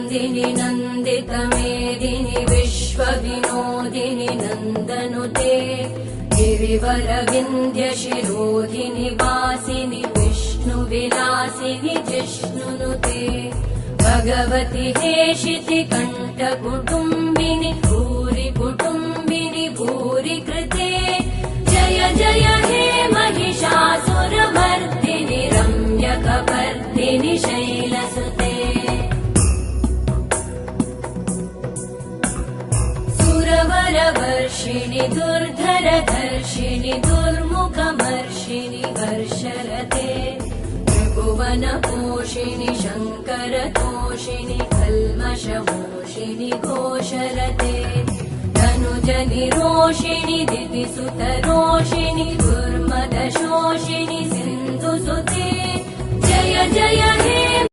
नन्दिनि नन्दितमेदिनि विश्वविनोदिनि नन्दनुते गिरिवरविन्ध्यशिरोधिनि वासिनि विष्णुविलासिनि जिष्णुनुते भगवति हेशिति कण्ठकुटुम्बिनि भूरि कुटुम्बिनि भूरि कृते जय जय हे महिषासुरमर्दिनि रम्यकपर्दिनि शैलसुते सुरवरवर्षिणि दुर्धरधर्षिणि दुर्मुखमर्षिणि वर्षरते त्रिभुवनपोषिणि शङ्करतोषिणि कल्मषमोषिणि घोषरते धनुजनिरोषिणि दितिसुतरोषिणि दुर्मदशोषिणि सिन्धुसुते जय जय हे